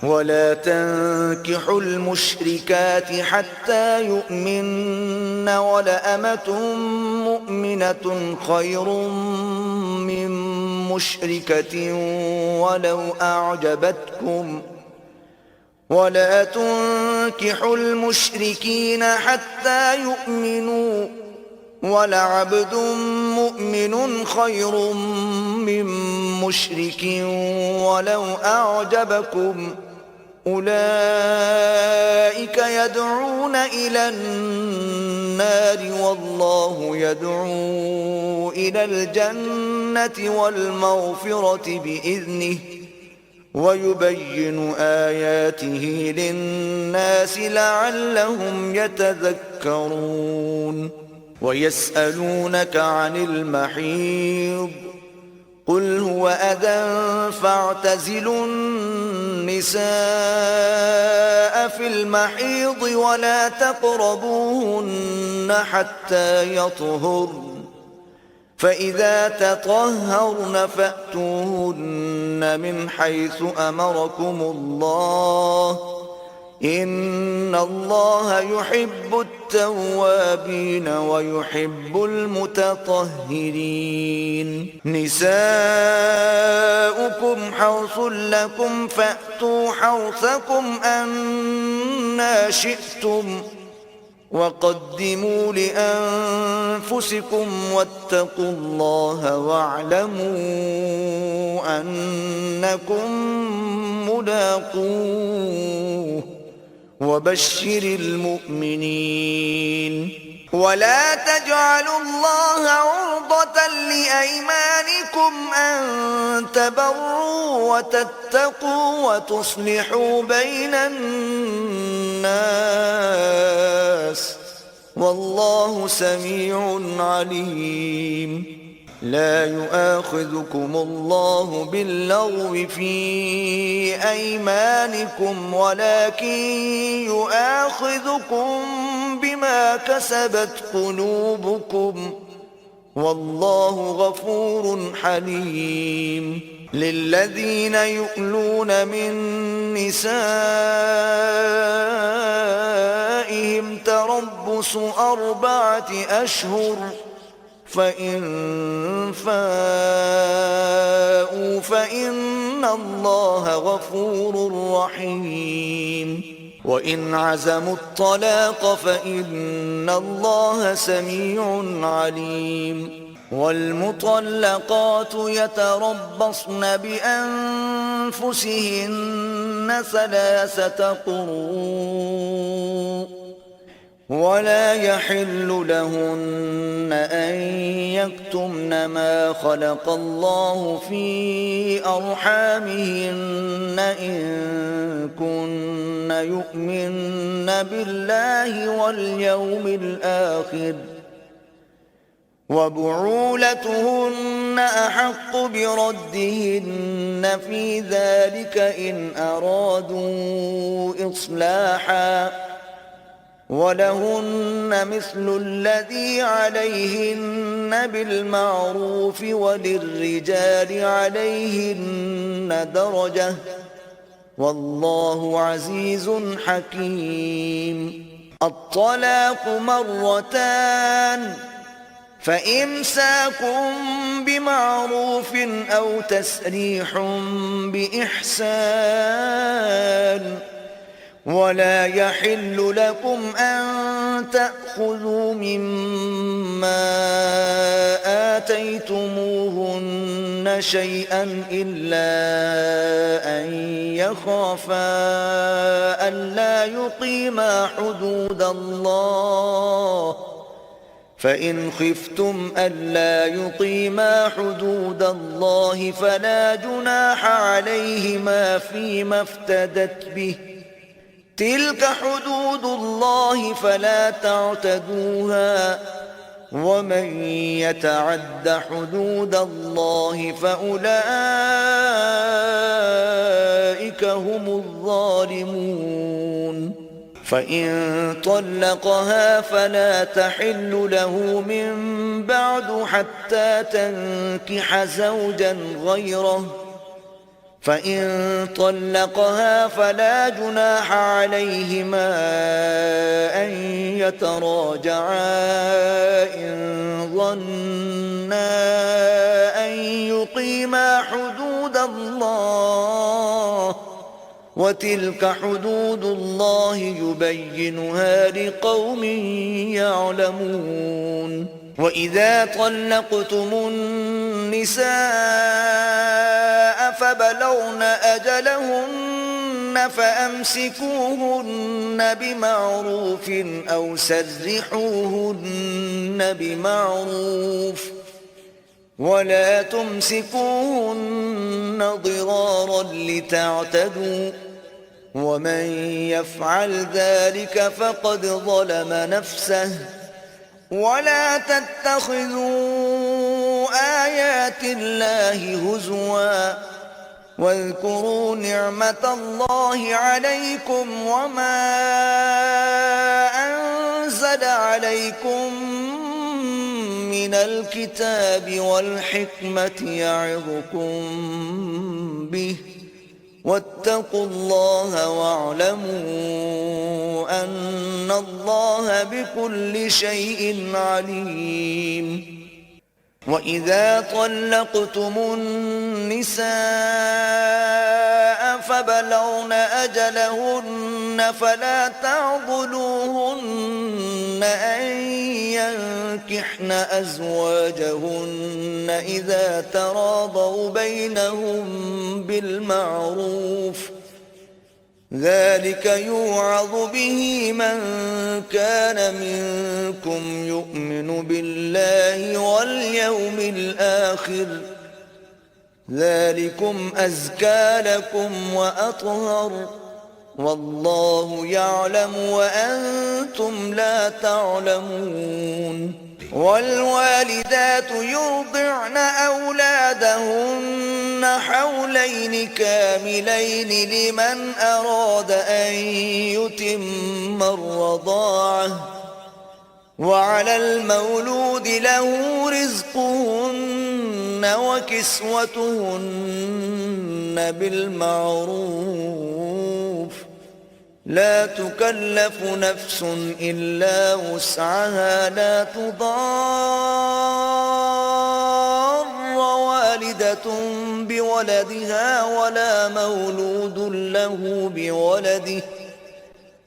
ولا تنكحوا المشركات حتى يؤمن ولأمة مؤمنة خير من مشركة ولو أعجبتكم ولا تنكحوا المشركين حتى يؤمنوا ولعبد مؤمن خير من مشرك ولو أعجبكم أولئك يدعون إلى النار والله يدعو إلى الجنة والمغفرة بإذنه ويبين آياته للناس لعلهم يتذكرون ويسألونك عن المحيض قل هو أذى فاعتزلوا النساء في المحيض ولا تقربوهن حتى يطهرن فإذا تطهرن فأتوهن من حيث أمركم الله إن الله يحب التوابين ويحب المتطهرين نساؤكم حرث لكم فأتوا حرثكم أنى شئتم وقدموا لأنفسكم واتقوا الله واعلموا أنكم ملاقوه وبشر المؤمنين ولا تجعلوا الله عرضة لأيمانكم أن تبروا وتتقوا وتصلحوا بين الناس والله سميع عليم لا يؤاخذكم الله باللغو في أيمانكم ولكن يؤاخذكم بما كسبت قلوبكم والله غفور حليم للذين يؤلون من نسائهم تربص 4 أشهر فإن فاءوا فإن الله غفور رحيم وإن عزموا الطلاق فإن الله سميع عليم والمطلقات يتربصن بأنفسهن 3 قروء ولا يحل لهن أن يكتمن ما خلق الله في أرحامهن إن كن يؤمن بالله واليوم الآخر وبعولتهن أحق بردهن في ذلك إن أرادوا إصلاحا ولهن مثل الذي عليهن بالمعروف وللرجال عليهن درجة والله عزيز حكيم الطلاق 2 فإمساكم بمعروف أو تسريح بإحسان ولا يحل لكم أن تأخذوا مما آتيتموهن شيئا إلا أن يخافا ألا يقيما حدود الله فإن خفتم ألا يقيما حدود الله فلا جناح عليهما فيما افتدت به تلك حدود الله فلا تعتدوها ومن يتعد حدود الله فأولئك هم الظالمون فإن طلقها فلا تحل له من بعد حتى تنكح زوجا غيره فإن طلقها فلا جناح عليهما أن يتراجعا إن ظنا أن يقيما حدود الله، وتلك حدود الله يبينها لقوم يعلمون. وإذا طلقتم النساء فبلغن أجلهن فأمسكوهن بمعروف أو سرحوهن بمعروف، ولا تمسكوهن ضرارا لتعتدوا، ومن يفعل ذلك فقد ظلم نفسه. ولا تتخذوا آيات الله هزوا، واذكروا نعمة الله عليكم وما أنزل عليكم من الكتاب والحكمة يعظكم به، واتقوا الله واعلموا أن الله بكل شيء عليم. وإذا طلقتم النساء فبلغن أجلهن فلا تعضلوهن أن ينكحن أزواجهن إذا تراضوا بينهم بالمعروف، ذلك يوعظ به من كان منكم يؤمن بالله واليوم الآخر، ذلكم أزكى لكم وأطهر، والله يعلم وأنتم لا تعلمون. والوالدات يرضعن أولادهن حولين كاملين لمن أراد أن يتم الرضاعة، وعلى المولود له رزقهن وكسوتهن بالمعروف، لا تكلف نفس إلا وسعها، لا تضار والدة بولدها ولا مولود له بولده،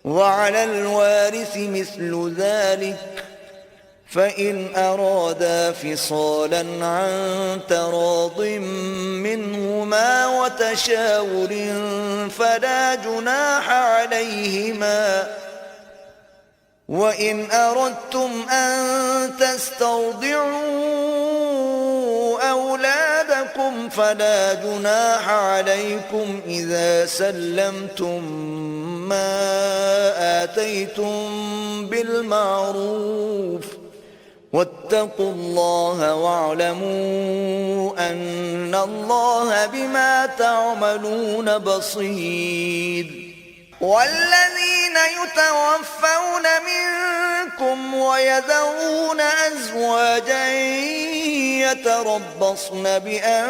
وعلى الوارث مثل ذلك، فإن أرادا فصالا عن تراض منهما وتشاور فلا جناح عليهما. وإن أردتم أن تسترضعوا أولادكم فلا جناح عليكم إذا سلمتم ما آتيتم بالمعروف، واتقوا الله واعلموا أن الله بما تعملون بصير. والذين يتوفون منكم ويذرون أزواجا يتربصن بأنفسهن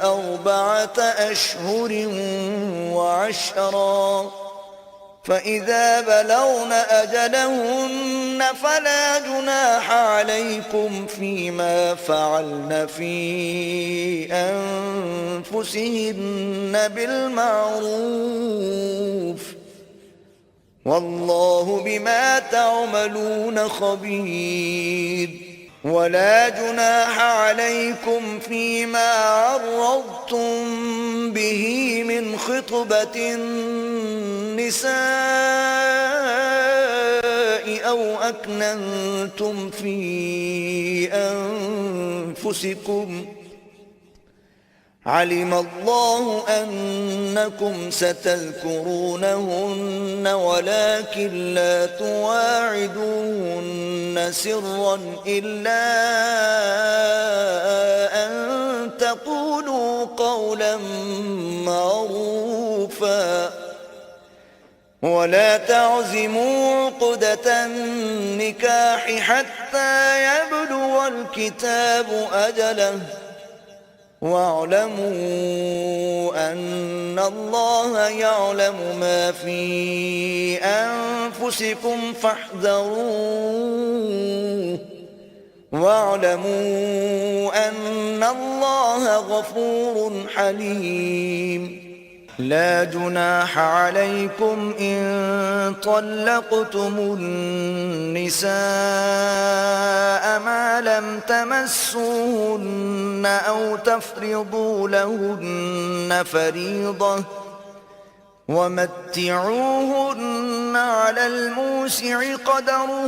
4 أشهر وعشرا، فإذا بلغن أجلهن فلا جناح عليكم فيما فعلن في أنفسهن بالمعروف، والله بما تعملون خبير. ولا جناح عليكم فيما عرضتم به من خطبة النساء أو أكننتم في أنفسكم، علم الله أنكم ستذكرونهن ولكن لا تواعدوهن سرا إلا أن تقولوا قولا معروفا، ولا تعزموا عقدة النكاح حتى يبلغ الكتاب أجله، واعلموا أن الله يعلم ما في أنفسكم فاحذروه واعلموا أن الله غفور حليم لا جناح عليكم إن طلقتم النساء ما لم تمسوهن أو تفرضوا لهن فريضة ومتعوهن على الموسع قدره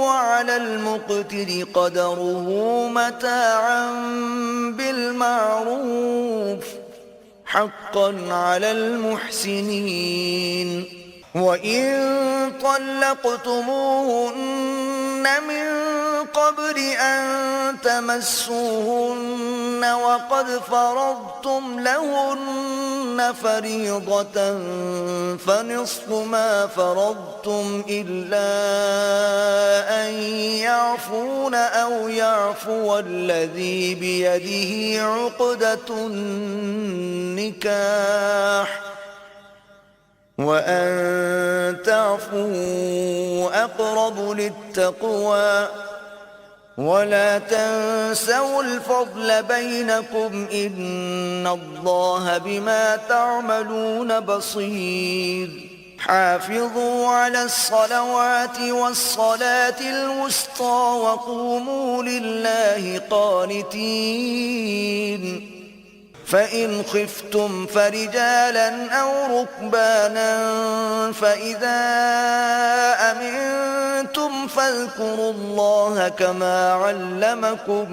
وعلى المقتر قدره متاعا بالمعروف حقا على المحسنين وإن طلقتموهن من قبل أن تمسوهن وقد فرضتم لهن فريضة فنصف ما فرضتم إلا أن يعفون أو يعفو الذي بيده عقدة النكاح وأن تعفوا أقرب للتقوى ولا تنسوا الفضل بينكم إن الله بما تعملون بصير حافظوا على الصلوات والصلاة الوسطى وقوموا لله قانتين فإن خفتم فرجالا أو ركبانا فإذا أمنتم فاذكروا الله كما علمكم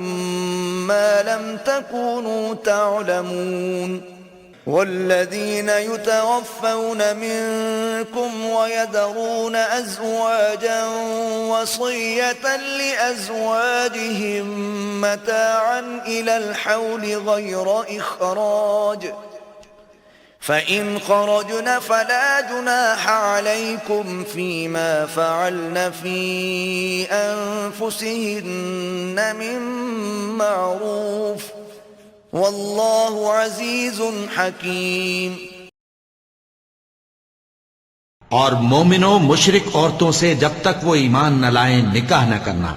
ما لم تكونوا تعلمون والذين يتوفون منكم ويذرون أزواجا وصية لأزواجهم متاعا إلى الحول غير إخراج فإن خرجن فلا جناح عليكم فيما فعلن في أنفسهن من معروف واللہ عزیز حکیم۔ اور مومنوں مشرک عورتوں سے جب تک وہ ایمان نہ لائیں نکاح نہ کرنا،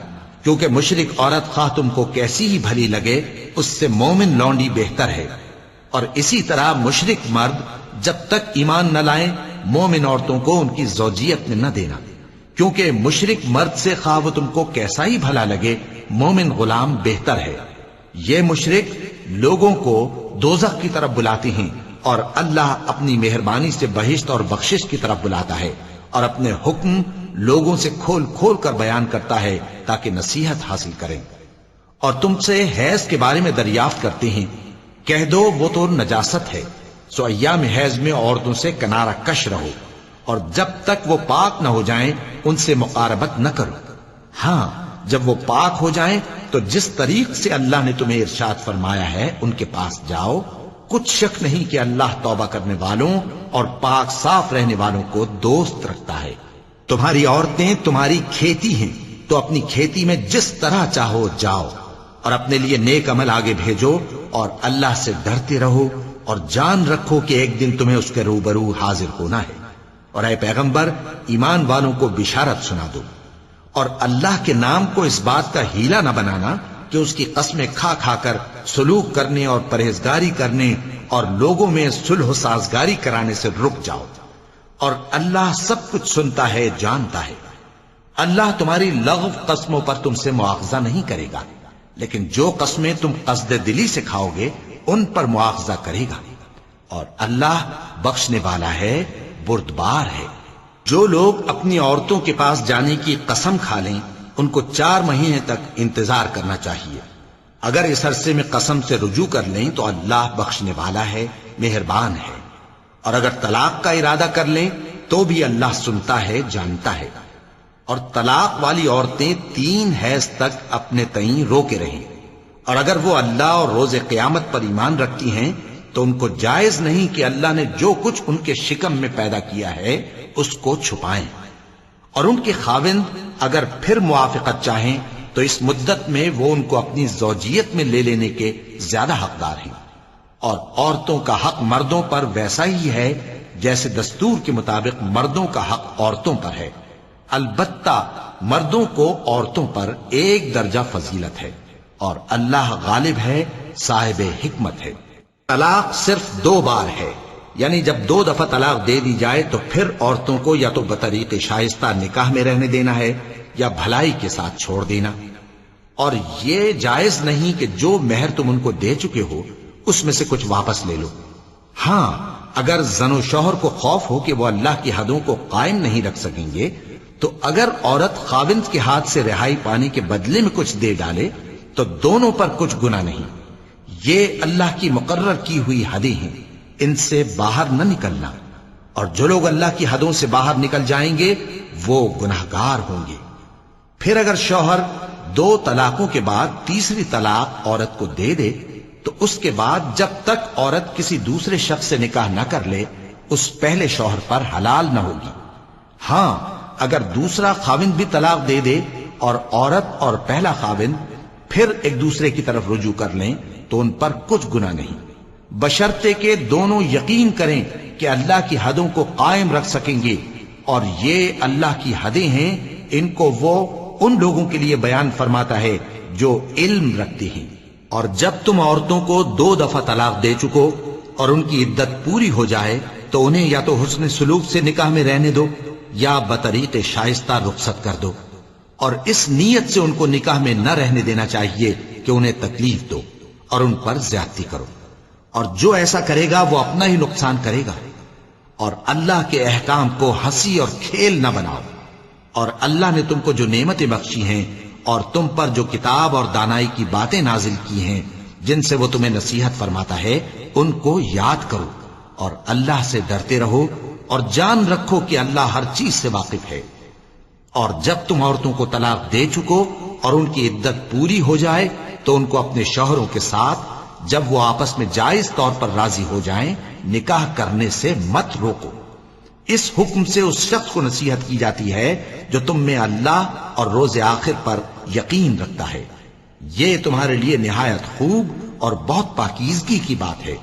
کیونکہ مشرک عورت خواہ تم کو کیسی ہی بھلی لگے اس سے مومن لونڈی بہتر ہے، اور اسی طرح مشرک مرد جب تک ایمان نہ لائیں مومن عورتوں کو ان کی زوجیت میں نہ دینا، کیونکہ مشرک مرد سے خواہ وہ تم کو کیسا ہی بھلا لگے مومن غلام بہتر ہے۔ یہ مشرک لوگوں کو دوزخ کی طرف بلاتے ہیں اور اللہ اپنی مہربانی سے بہشت اور بخشش کی طرف بلاتا ہے، اور اپنے حکم لوگوں سے کھول کھول کر بیان کرتا ہے تاکہ نصیحت حاصل کریں۔ اور تم سے حیض کے بارے میں دریافت کرتے ہیں، کہہ دو وہ تو نجاست ہے، سو ایام حیض میں عورتوں سے کنارہ کش رہو، اور جب تک وہ پاک نہ ہو جائیں ان سے مقاربت نہ کرو۔ ہاں جب وہ پاک ہو جائیں تو جس طریق سے اللہ نے تمہیں ارشاد فرمایا ہے ان کے پاس جاؤ، کچھ شک نہیں کہ اللہ توبہ کرنے والوں اور پاک صاف رہنے والوں کو دوست رکھتا ہے۔ تمہاری عورتیں تمہاری کھیتی ہیں تو اپنی کھیتی میں جس طرح چاہو جاؤ، اور اپنے لیے نیک عمل آگے بھیجو اور اللہ سے ڈرتے رہو، اور جان رکھو کہ ایک دن تمہیں اس کے روبرو حاضر ہونا ہے۔ اور اے پیغمبر ایمان والوں کو بشارت سنا دو، اور اللہ کے نام کو اس بات کا ہیلا نہ بنانا کہ اس کی قسمیں کھا کھا کر سلوک کرنے اور پرہیزگاری کرنے اور لوگوں میں صلح و سازگاری کرانے سے رک جاؤ، اور اللہ سب کچھ سنتا ہے جانتا ہے۔ اللہ تمہاری لغو قسموں پر تم سے مواخذہ نہیں کرے گا، لیکن جو قسمیں تم قصد دلی سے کھاؤ گے ان پر مواخذہ کرے گا، اور اللہ بخشنے والا ہے بردبار ہے۔ جو لوگ اپنی عورتوں کے پاس جانے کی قسم کھا لیں ان کو 4 مہینے تک انتظار کرنا چاہیے۔ اگر اس عرصے میں قسم سے رجوع کر لیں تو اللہ بخشنے والا ہے، مہربان ہے، اور اگر طلاق کا ارادہ کر لیں تو بھی اللہ سنتا ہے جانتا ہے۔ اور طلاق والی عورتیں 3 حیض تک اپنے تئیں روکے رہیں، اور اگر وہ اللہ اور روز قیامت پر ایمان رکھتی ہیں تو ان کو جائز نہیں کہ اللہ نے جو کچھ ان کے شکم میں پیدا کیا ہے اس کو چھپائیں، اور ان کے خاوند اگر پھر موافقت چاہیں تو اس مدت میں وہ ان کو اپنی زوجیت میں لے لینے کے زیادہ حقدار ہیں۔ اور عورتوں کا حق مردوں پر ویسا ہی ہے جیسے دستور کے مطابق مردوں کا حق عورتوں پر ہے، البتہ مردوں کو عورتوں پر ایک درجہ فضیلت ہے، اور اللہ غالب ہے، صاحب حکمت ہے۔ طلاق صرف 2 بار ہے، یعنی جب 2 دفعہ طلاق دے دی جائے تو پھر عورتوں کو یا تو بطریق شائستہ نکاح میں رہنے دینا ہے یا بھلائی کے ساتھ چھوڑ دینا، اور یہ جائز نہیں کہ جو مہر تم ان کو دے چکے ہو اس میں سے کچھ واپس لے لو۔ ہاں، اگر زن و شوہر کو خوف ہو کہ وہ اللہ کی حدوں کو قائم نہیں رکھ سکیں گے تو اگر عورت خاوند کے ہاتھ سے رہائی پانے کے بدلے میں کچھ دے ڈالے تو دونوں پر کچھ گناہ نہیں۔ یہ اللہ کی مقرر کی ہوئی حدیں ہیں، ان سے باہر نہ نکلنا، اور جو لوگ اللہ کی حدوں سے باہر نکل جائیں گے وہ گناہگار ہوں گے۔ پھر اگر شوہر 2 طلاقوں کے بعد تیسری طلاق عورت کو دے دے تو اس کے بعد جب تک عورت کسی دوسرے شخص سے نکاح نہ کر لے اس پہلے شوہر پر حلال نہ ہوگی۔ ہاں، اگر دوسرا خاوند بھی طلاق دے دے اور عورت اور پہلا خاوند پھر ایک دوسرے کی طرف رجوع کر لیں تو ان پر کچھ گناہ نہیں، بشرطے کہ دونوں یقین کریں کہ اللہ کی حدوں کو قائم رکھ سکیں گے، اور یہ اللہ کی حدیں ہیں، ان کو وہ ان لوگوں کے لیے بیان فرماتا ہے جو علم رکھتے ہیں۔ اور جب تم عورتوں کو 2 دفعہ طلاق دے چکو اور ان کی عدت پوری ہو جائے تو انہیں یا تو حسن سلوک سے نکاح میں رہنے دو یا بطریق شائستہ رخصت کر دو، اور اس نیت سے ان کو نکاح میں نہ رہنے دینا چاہیے کہ انہیں تکلیف دو اور ان پر زیادتی کرو، اور جو ایسا کرے گا وہ اپنا ہی نقصان کرے گا۔ اور اللہ کے احکام کو ہنسی اور کھیل نہ بناؤ، اور اللہ نے تم کو جو نعمتیں بخشی ہیں اور تم پر جو کتاب اور دانائی کی باتیں نازل کی ہیں جن سے وہ تمہیں نصیحت فرماتا ہے ان کو یاد کرو، اور اللہ سے ڈرتے رہو، اور جان رکھو کہ اللہ ہر چیز سے واقف ہے۔ اور جب تم عورتوں کو طلاق دے چکو اور ان کی عدت پوری ہو جائے تو ان کو اپنے شوہروں کے ساتھ جب وہ آپس میں جائز طور پر راضی ہو جائیں نکاح کرنے سے مت روکو۔ اس حکم سے اس شخص کو نصیحت کی جاتی ہے جو تم میں اللہ اور روز آخر پر یقین رکھتا ہے، یہ تمہارے لیے نہایت خوب اور بہت پاکیزگی کی بات ہے،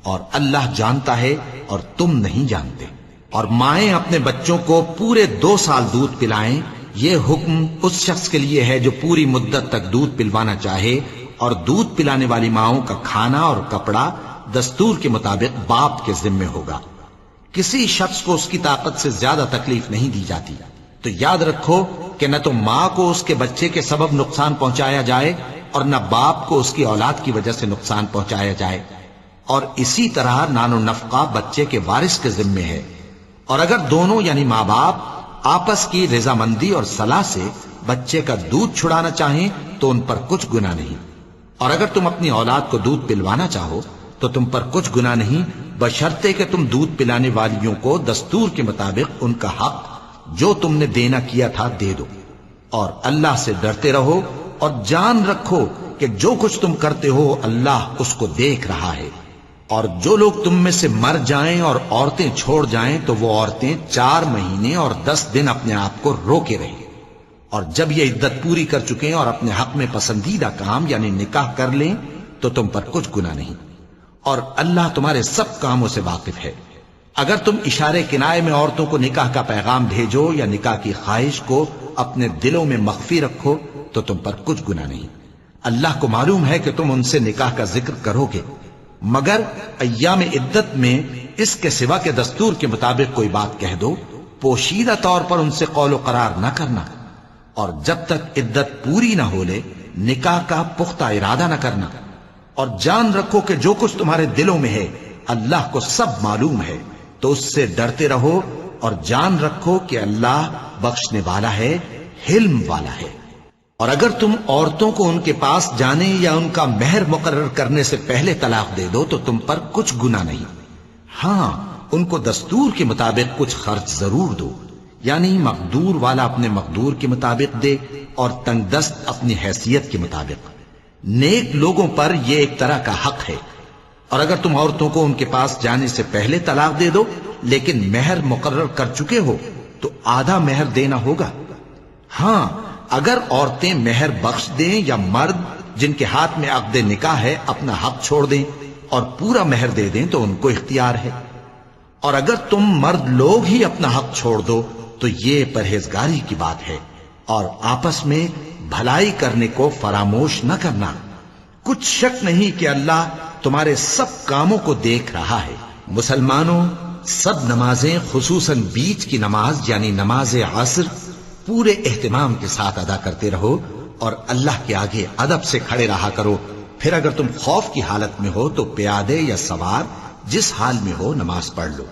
اور اللہ جانتا ہے اور تم نہیں جانتے۔ اور مائیں اپنے بچوں کو پورے 2 سال دودھ پلائیں، یہ حکم اس شخص کے لیے ہے جو پوری مدت تک دودھ پلوانا چاہے، اور دودھ پلانے والی ماؤں کا کھانا اور کپڑا دستور کے مطابق باپ کے ذمے ہوگا۔ کسی شخص کو اس کی طاقت سے زیادہ تکلیف نہیں دی جاتی، تو یاد رکھو کہ نہ تو ماں کو اس کے بچے کے سبب نقصان پہنچایا جائے اور نہ باپ کو اس کی اولاد کی وجہ سے نقصان پہنچایا جائے، اور اسی طرح نان و نفقہ بچے کے وارث کے ذمے ہے۔ اور اگر دونوں یعنی ماں باپ آپس کی رضامندی اور صلاح سے بچے کا دودھ چھڑانا چاہیں تو ان پر کچھ گناہ نہیں، اور اگر تم اپنی اولاد کو دودھ پلوانا چاہو تو تم پر کچھ گناہ نہیں، بشرطے کہ تم دودھ پلانے والیوں کو دستور کے مطابق ان کا حق جو تم نے دینا کیا تھا دے دو، اور اللہ سے ڈرتے رہو، اور جان رکھو کہ جو کچھ تم کرتے ہو اللہ اس کو دیکھ رہا ہے۔ اور جو لوگ تم میں سے مر جائیں اور عورتیں چھوڑ جائیں تو وہ عورتیں 4 مہینے اور 10 دن اپنے آپ کو روکے رہیں، اور جب یہ عدت پوری کر چکیں اور اپنے حق میں پسندیدہ کام یعنی نکاح کر لیں تو تم پر کچھ گناہ نہیں، اور اللہ تمہارے سب کاموں سے واقف ہے۔ اگر تم اشارے کنائے میں عورتوں کو نکاح کا پیغام بھیجو یا نکاح کی خواہش کو اپنے دلوں میں مخفی رکھو تو تم پر کچھ گناہ نہیں۔ اللہ کو معلوم ہے کہ تم ان سے نکاح کا ذکر کرو گے، مگر ایام عدت میں اس کے سوا کے دستور کے مطابق کوئی بات کہہ دو، پوشیدہ طور پر ان سے قول و قرار نہ کرنا، اور جب تک عدت پوری نہ ہو لے نکاح کا پختہ ارادہ نہ کرنا، اور جان رکھو کہ جو کچھ تمہارے دلوں میں ہے اللہ کو سب معلوم ہے، تو اس سے ڈرتے رہو، اور جان رکھو کہ اللہ بخشنے والا ہے، حلم والا ہے۔ اور اگر تم عورتوں کو ان کے پاس جانے یا ان کا مہر مقرر کرنے سے پہلے طلاق دے دو تو تم پر کچھ گناہ نہیں، ہاں ان کو دستور کے مطابق کچھ خرچ ضرور دو، یعنی مقدور والا اپنے مقدور کے مطابق دے اور تنگ دست اپنی حیثیت کے مطابق۔ نیک لوگوں پر یہ ایک طرح کا حق ہے۔ اور اگر تم عورتوں کو ان کے پاس جانے سے پہلے طلاق دے دو لیکن مہر مقرر کر چکے ہو تو آدھا مہر دینا ہوگا۔ ہاں اگر عورتیں مہر بخش دیں یا مرد جن کے ہاتھ میں عقد نکاح ہے اپنا حق چھوڑ دیں اور پورا مہر دے دیں تو ان کو اختیار ہے. اور اگر تم مرد لوگ ہی اپنا حق چھوڑ دو تو یہ پرہیزگاری کی بات ہے. اور آپس میں بھلائی کرنے کو فراموش نہ کرنا. کچھ شک نہیں کہ اللہ تمہارے سب کاموں کو دیکھ رہا ہے. مسلمانوں، سب نمازیں خصوصاً بیچ کی نماز یعنی نماز عصر پورے اہتمام کے ساتھ ادا کرتے رہو اور اللہ کے آگے ادب سے کھڑے رہا کرو. پھر اگر تم خوف کی حالت میں ہو تو پیادے یا سوار جس حال میں ہو نماز پڑھ لو.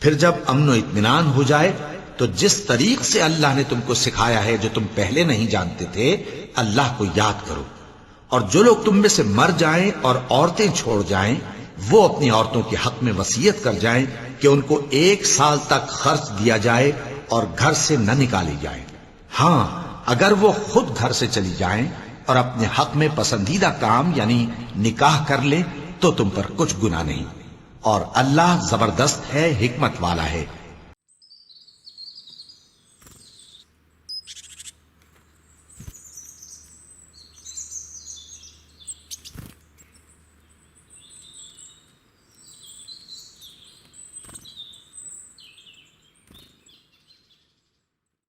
پھر جب امن و اطمینان ہو جائے تو جس طریق سے اللہ نے تم کو سکھایا ہے جو تم پہلے نہیں جانتے تھے اللہ کو یاد کرو. اور جو لوگ تم میں سے مر جائیں اور عورتیں چھوڑ جائیں وہ اپنی عورتوں کے حق میں وصیت کر جائیں کہ ان کو 1 سال تک خرچ دیا جائے اور گھر سے نہ نکالی جائے. ہاں اگر وہ خود گھر سے چلی جائیں اور اپنے حق میں پسندیدہ کام یعنی نکاح کر لیں تو تم پر کچھ گناہ نہیں. اور اللہ زبردست ہے، حکمت والا ہے.